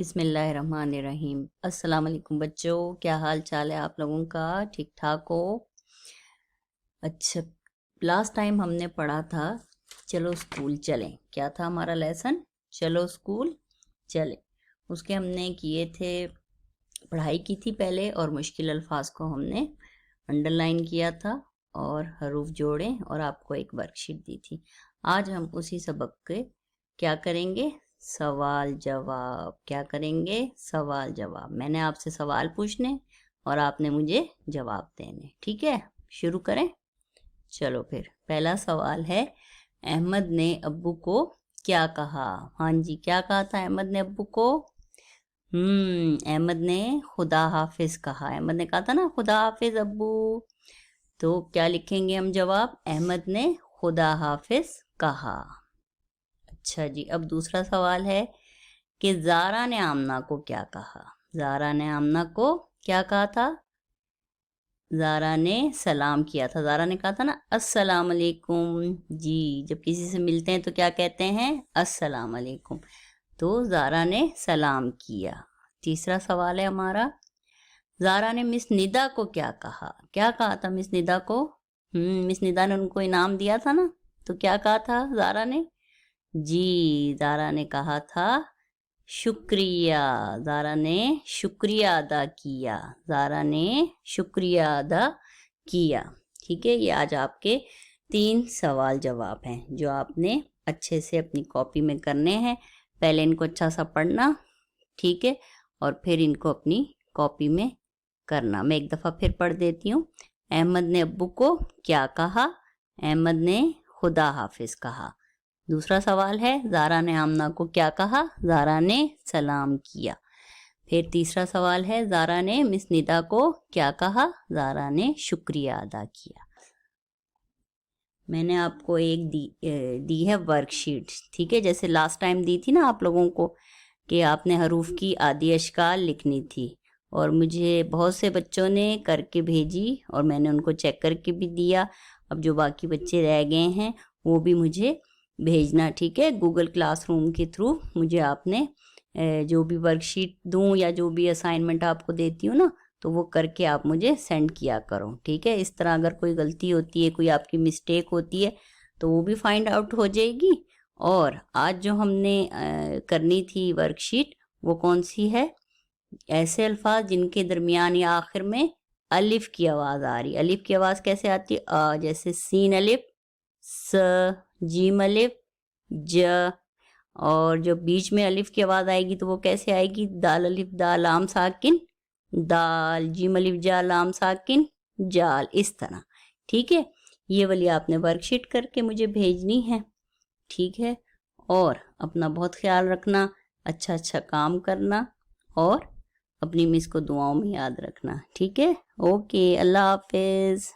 بسم اللہ الرحمن الرحیم۔ السلام علیکم بچوں، کیا حال چال ہے آپ لوگوں کا؟ ٹھیک ٹھاک ہو؟ اچھا، لاسٹ ٹائم ہم نے پڑھا تھا چلو اسکول چلیں۔ کیا تھا ہمارا لیسن؟ چلو اسکول چلیں۔ اس کے ہم نے کیے تھے، پڑھائی کی تھی پہلے، اور مشکل الفاظ کو ہم نے انڈر لائن کیا تھا اور حروف جوڑے، اور آپ کو ایک ورک شیٹ دی تھی۔ آج ہم اسی سبق کے کیا کریں گے؟ سوال جواب۔ کیا کریں گے؟ سوال جواب۔ میں نے آپ سے سوال پوچھنے اور آپ نے مجھے جواب دینے، ٹھیک ہے؟ شروع کریں؟ چلو پھر پہلا سوال ہے، احمد نے ابو کو کیا کہا؟ ہاں جی، کیا کہا تھا احمد نے ابو کو؟ احمد نے خدا حافظ کہا۔ احمد نے کہا تھا نا خدا حافظ ابو، تو کیا لکھیں گے ہم جواب؟ احمد نے خدا حافظ کہا۔ اچھا جی، اب دوسرا سوال ہے کہ زارا نے آمنہ کو کیا کہا؟ زارا نے آمنہ کو کیا کہا تھا؟ زارا نے سلام کیا تھا۔ زارا نے کہا تھا نا السلام علیکم۔ جی، جب کسی سے ملتے ہیں تو کیا کہتے ہیں؟ السلام علیکم۔ تو زارا نے سلام کیا۔ تیسرا سوال ہے ہمارا، زارا نے مس ندا کو کیا کہا؟ کیا کہا تھا مس ندا کو؟ مس ندا نے ان کو انعام دیا تھا نا، تو کیا کہا تھا زارا نے؟ جی، زارا نے کہا تھا شکریہ۔ زارا نے شکریہ ادا کیا۔ زارا نے شکریہ ادا کیا۔ ٹھیک ہے، یہ آج آپ کے 3 سوال جواب ہیں جو آپ نے اچھے سے اپنی کاپی میں کرنے ہیں۔ پہلے ان کو اچھا سا پڑھنا، ٹھیک ہے، اور پھر ان کو اپنی کاپی میں کرنا۔ میں ایک دفعہ پھر پڑھ دیتی ہوں۔ احمد نے ابو کو کیا کہا؟ احمد نے خدا حافظ کہا۔ دوسرا سوال ہے، زارا نے آمنہ کو کیا کہا؟ زارا نے سلام کیا۔ پھر تیسرا سوال ہے، زارا نے مس ندا کو کیا کہا؟ زارا نے شکریہ ادا کیا۔ میں نے آپ کو ایک دی ہے ورک شیٹ، ٹھیک ہے، جیسے لاسٹ ٹائم دی تھی نا آپ لوگوں کو کہ آپ نے حروف کی آدھی اشکال لکھنی تھی، اور مجھے بہت سے بچوں نے کر کے بھیجی اور میں نے ان کو چیک کر کے بھی دیا۔ اب جو باقی بچے رہ گئے ہیں وہ بھی مجھے بھیجنا، ٹھیک ہے؟ گوگل کلاس روم کے تھرو مجھے آپ نے جو بھی ورک شیٹ دوں یا جو بھی اسائنمنٹ آپ کو دیتی ہوں نا، تو وہ کر کے آپ مجھے سینڈ کیا کرو، ٹھیک ہے؟ اس طرح اگر کوئی غلطی ہوتی ہے، کوئی آپ کی مسٹیک ہوتی ہے تو وہ بھی فائنڈ آؤٹ ہو جائے گی۔ اور آج جو ہم نے کرنی تھی ورک شیٹ، وہ کون سی ہے؟ ایسے الفاظ جن کے درمیان یا آخر میں الف کی آواز آ رہی۔ الف کی آواز کیسے آتی ہے؟ جیسے سین الف، س، جیم الف، ج، اور جو بیچ میں الف کی آواز آئے گی تو وہ کیسے آئے گی؟ دال الف دا لام ساکن دال، جیم الف جا لام ساکن جال، اس طرح، ٹھیک ہے؟ یہ والی آپ نے ورک شیٹ کر کے مجھے بھیجنی ہے، ٹھیک ہے؟ اور اپنا بہت خیال رکھنا، اچھا کام کرنا، اور اپنی مس کو دعاؤں میں یاد رکھنا، ٹھیک ہے؟ اوکے، اللہ حافظ۔